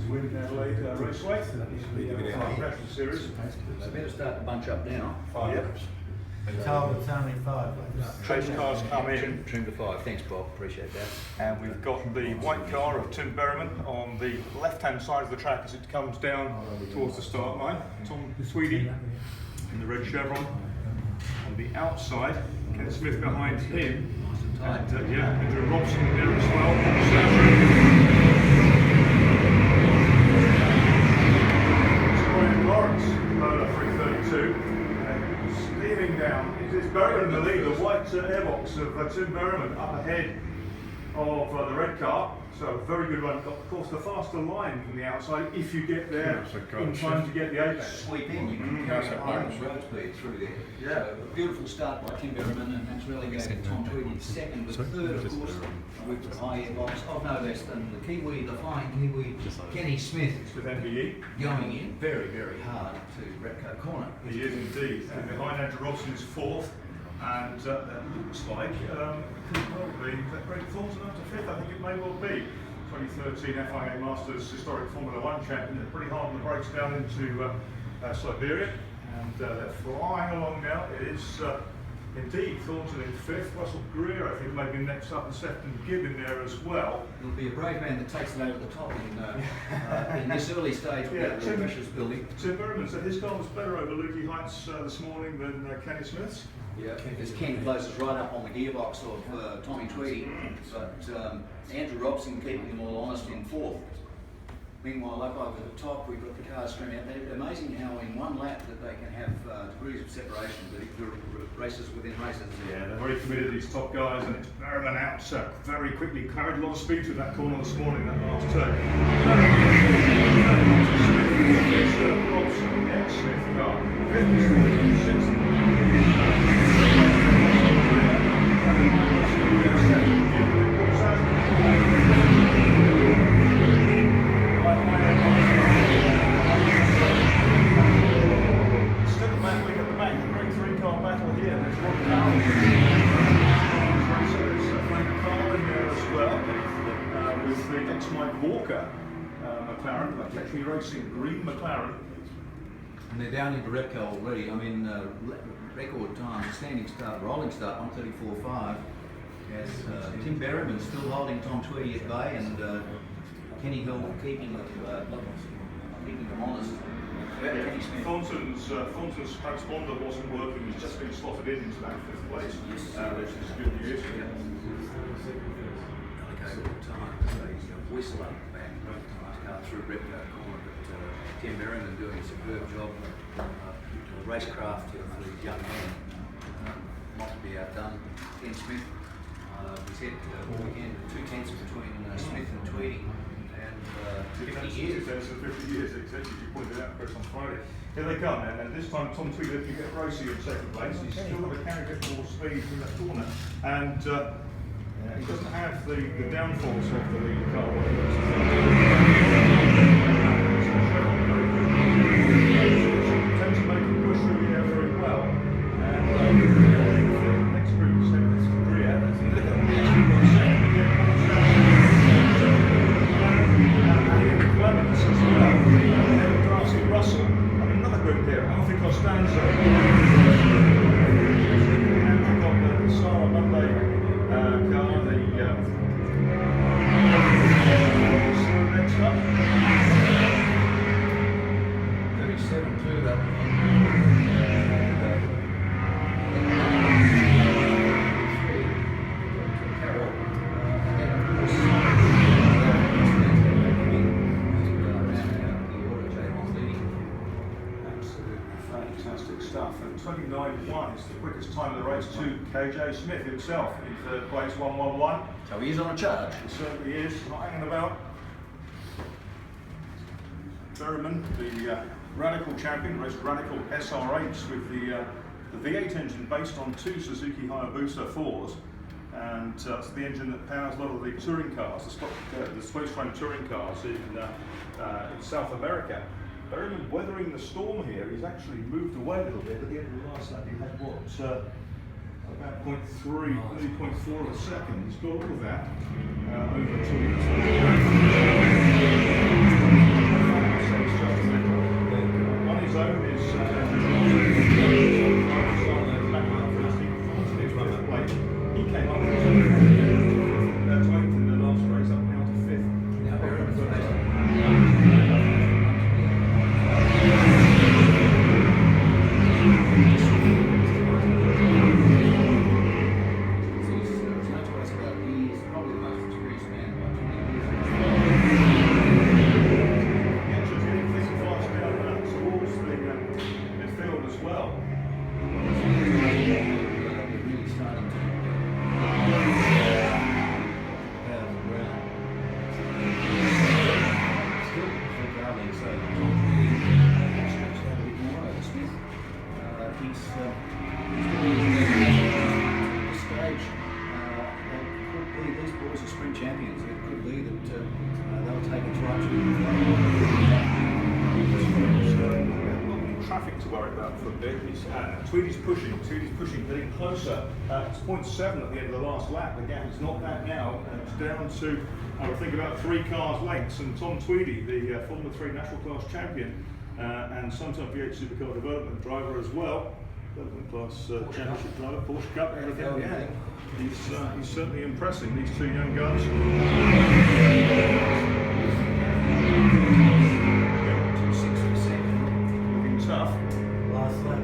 to win Adelaide Raceway. The Commentators series. They better start to bunch up now. Yep. It's only 5. Chase cars come in. Trim to 5. Thanks, Bob. Appreciate that. And we've got the white car of Tim Berryman on the left-hand side of the track as it comes down towards the start line. Tom Tweedy in the red chevron. On the outside, Ken Smith behind him. And Andrew Robson there as well. Ryan Lawrence, Lola 332. Steaming down. It's Berryman in the lead, the white airbox of Tim Berryman up ahead of the red car. So very good run. Of course, the faster line from the outside if you get there in time to get the apex. Sweep in, you can carry the high road speed through there. Yeah. So, a beautiful start by Tim Berryman, and that's really going to Tom Tweedy second, with third, of course, with the high airbox of no less than the Kiwi, the flying Kiwi, Kenny Smith. With MBE. Going in very, very hard to Repco corner. He is indeed. And behind Andrew Robson is fourth. And that looks like could probably Greg Thornton up to fifth. I think it may well be. 2013 FIA Masters historic Formula 1 champion. They're pretty hard on the brakes down into Siberia. And they're flying along now. It is indeed Thornton in fifth. Russell Greer, I think, maybe next up, and Sefton Gibb in there as well. It'll be a brave man that takes it over the top in this early stage without the pressures building. Tim Berryman said his car was better over Lukey Heights this morning than Kenny Smith's. Yeah, because Ken closes right up on the gearbox of Tommy Tweedy, but Andrew Robson keeping them all honest in fourth. Meanwhile, up over the top, we've got the cars screaming out. It's amazing how in one lap that they can have degrees of separation, the races within races. Yeah, they're very committed, these top guys, and it's Berryman out very quickly. Carried a lot of speed through that corner this morning, that last turn. Robson, the ex-Smith car. Fifth, McLaren, racing green McLaren. And they're down into Repco already. I mean, record time, standing start, rolling start, 1:34.5. Yes, Tim Berryman still holding Tom Tweedy at bay, and Kenny Hill keeping them honest. Thornton's transponder wasn't working. He's just been slotted into that fifth place, which is good news. Time, so he's a whistle up the back. Through Repco corner, but Tim Berryman doing a superb job. Racecraft for the young man, not to be outdone. Ken Smith, we said all weekend 2 tenths between Smith and Tweedy, and 50 years. 50 years, exactly as you pointed out, Chris, on Friday. Here they come, and this time Tom Tweedy looking to get Rosie in second place. He's still got to carry a bit more speed from that corner, and he doesn't have the downforce of the lead car. Tends to make him push through the air very well. And the next group is Korea. Look at Clements as well. Darcy Russell. And another group here. Alfie Costanzo. And we've got the Sarah Monday car. Next up. 37-2 that fantastic stuff. And 29.1 is the quickest time of the race to KJ Smith himself in third place, 1:11. so he is on a charge. He certainly is, not hanging about. Berryman, the Radical champion, raced Radical SR8s with the V8 engine based on 2 Suzuki Hayabusa 4s, and that's the engine that powers a lot of the touring cars, the space frame touring cars in South America. Berryman weathering the storm here. He's actually moved away a little bit. At the end of the last lap, he had what? About 0.3, nearly 0.4 of a second. He's got all of that over to to worry about for a bit. Tweedy's pushing, getting closer. It's 0.7 at the end of the last lap. The gap is not that now, and it's down to, I think, about 3 cars lengths. And Tom Tweedy, the Formula 3 National Class champion, and sometime V8 Supercar development driver as well, development class championship driver, Porsche Cup, everything. Yeah, he's certainly impressing these 2 young guns. 260 looking tough. Last lap.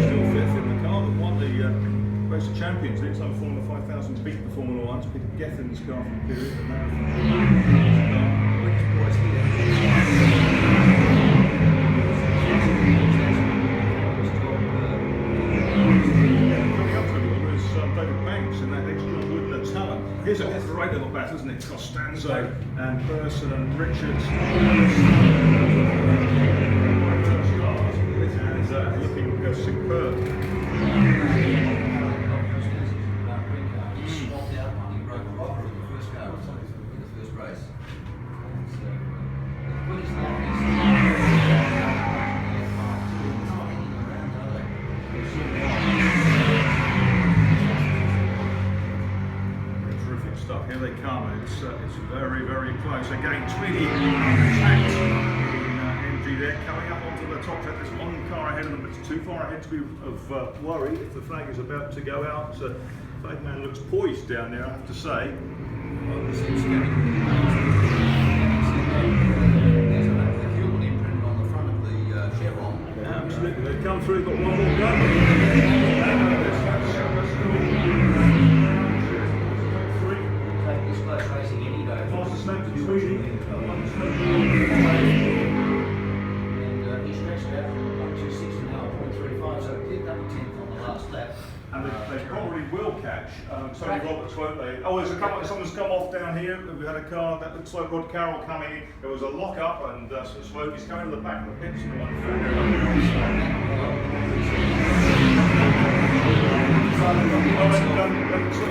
Still 5th in the car that won the Race of Champions. Next time Formula 5000 beat the Formula 1 to Peter Gethin's car from the period. The marathon. Here's a great little battle, isn't it? Costanzo and Burson and Richards. And looking superb. Swapped out one, he broke a rocker in the first car, in the first race. When he's Terrific stuff. Here they come. It's very, very close. Again, Tweedy attacked in MG there, coming up onto the top. There's 1 car ahead of them, but it's too far ahead to be of worry if the flag is about to go out. Flag man looks poised down there, I have to say. there's a Human imprint on the front of the chevron. Yeah, absolutely. They've come through, got 1 more gun. This close racing any day. Fastest lap to Tweedy. And he stretched out from 1.26 to now 0.35, so he picked up a 10th on the last lap. And they probably will catch Tony Roberts, won't they? Oh, there's a couple. Someone's come off down here. We had a car that looks like Rod Carroll coming in. There was a lock up and some smoke. He's coming to the back of the pits. Is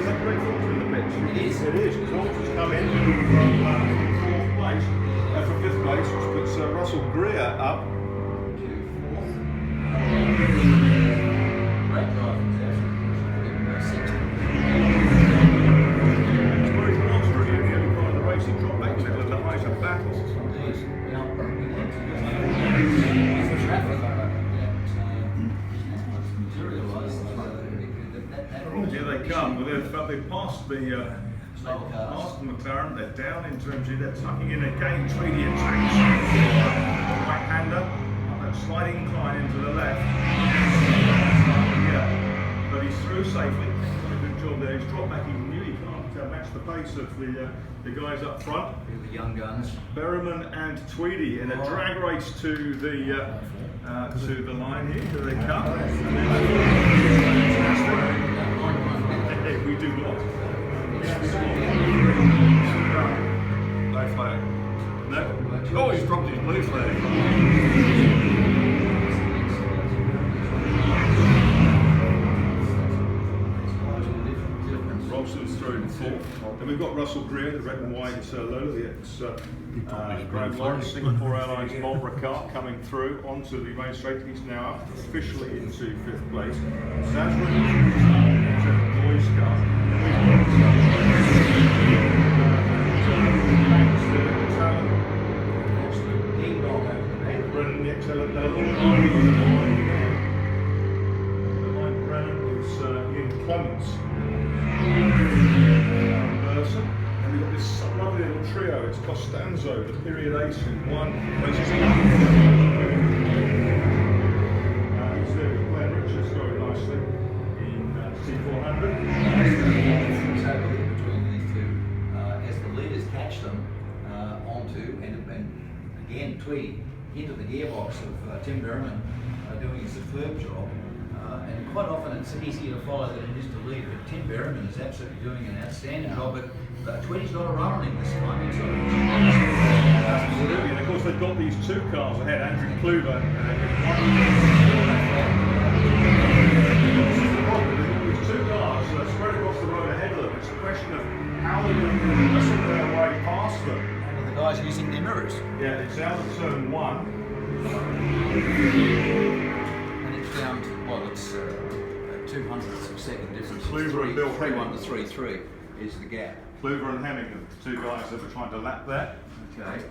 that great Thornton in the pits? It is. It is. Thornton's come in from 4th place, from 5th place, which puts Russell Greer up. Great drive. It's very close really in the early part of the race. He dropped back to the height of battle. Here they come. Well, they've passed the McLaren. They're down into MG. They're tucking in again. Tweedy attacks right hander. That slight incline into the left. Yeah, but he's through safely. Done a good job there. He's dropped back. He knew he can't match the pace of the guys up front. The young guns. Berriman and Tweedy in a drag race to the line here. Here they come. We do not. No flag. No. Oh, he's dropped his blue flag. Robson's through in 4th. Then we've got Russell Greer, the red and white Lola, the Graham Lawrence, Singapore Airlines Marlborough car coming through onto the main straight. He's now up officially into 5th place. Sazra, boys car. Brennan, the excellent Brennan was Ian Clements. Burson. And we've got this lovely little trio. It's Costanzo, the period ace, who won races. He's there with Glenn Richards very nicely in T400. Between these two, as the leaders catch them onto, and again, Tweedy into the gearbox of Tim Berriman doing a superb job. And quite often it's easier to follow than it is to lead, but Tim Berriman is absolutely doing an outstanding job. But Tweedy's got a run on him this time. Absolutely, and of course they've got these 2 cars ahead, Andrew Kluver. These 2 cars spread across the road ahead of them. It's a question of how they're going to wrestle their way past them. And the guys using their mirrors. Yeah, it's out of turn 1. And it's down to, well, it's 200ths of a second difference. Kluver and Bill 3-1 to 3-3 is the gap. Kluver and Hemming, the two guys that were trying to lap there. Okay.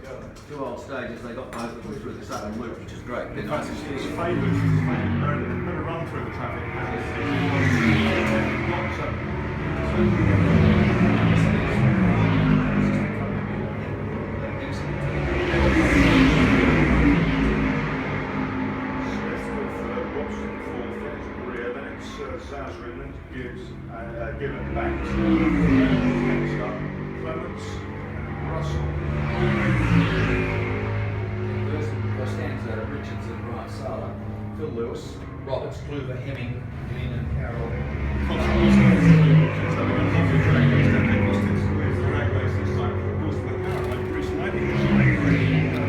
2 old stages, they got both of them through the southern loop, which is great. They're In nice fact, and it's steady. favoured. It's favoured. They're going to run through the traffic. Zazrin and gives given back to next up Clements and Russell. Costanza, Richardson, Brian Sala, Phil Lewis, Roberts, Kluver, Hemming, Dean and Carroll.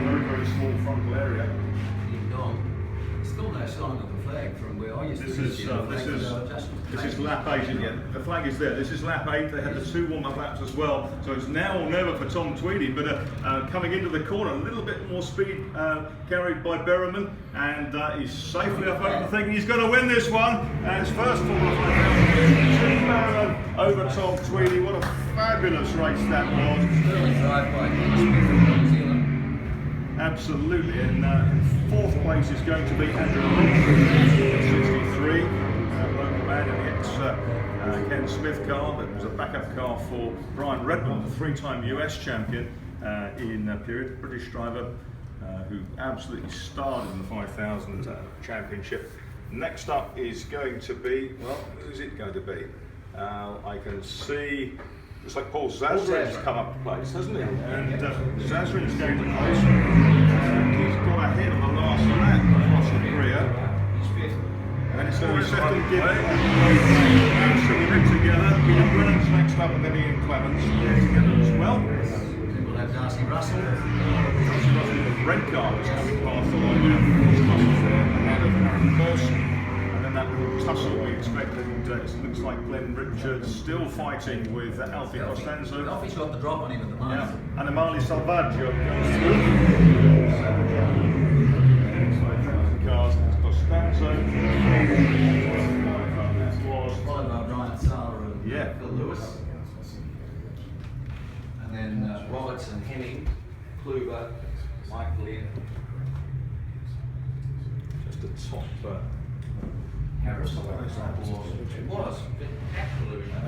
Very, very small frontal area. Still no sign of the flag from where I used to This be. is lap 8 again. The flag is there. This is lap 8. They had the 2 warm-up laps as well. So it's now or never for Tom Tweedy. But coming into the corner, a little bit more speed carried by Berriman. And he's safely up over the thing. He's going to win this one. And his first full of Berriman over Tom Tweedy. What a fabulous race that was. Sterling drive by Gardner Straight from New Zealand. Absolutely. In 4th place is going to be Andrew Roberts, 63. Local man in the Ken Smith car that was a backup car for Brian Redmond, the 3-time US champion in period, British driver who absolutely starred in the 5,000 championship. Next up is going to be, well, who's it going to be? I can see, looks like Paul Zazrin's come up to place, hasn't he? And Zazrin's going to place. He's got ahead on the last lap across the rear. He's fifth. And it's going to be second given. Absolutely together. Ian Brennan's next up and then Ian Clements together as well. Then we'll have Darcy Russell. Darcy Russell with the red car that's coming past the line now. He's coming there ahead of Aaron Person. And then that little tussle we expected. It looks like Glenn Richards still fighting with Alfie Costanzo. Alfie's got the drop on him at the moment. Yeah. And Amali Salvaggio goes through. Cars, Costanzo. Followed by Brian Sala and Phil Lewis. And then Roberts and Hemming, Kluver, Mike Lynn. Just a top Harris. It was.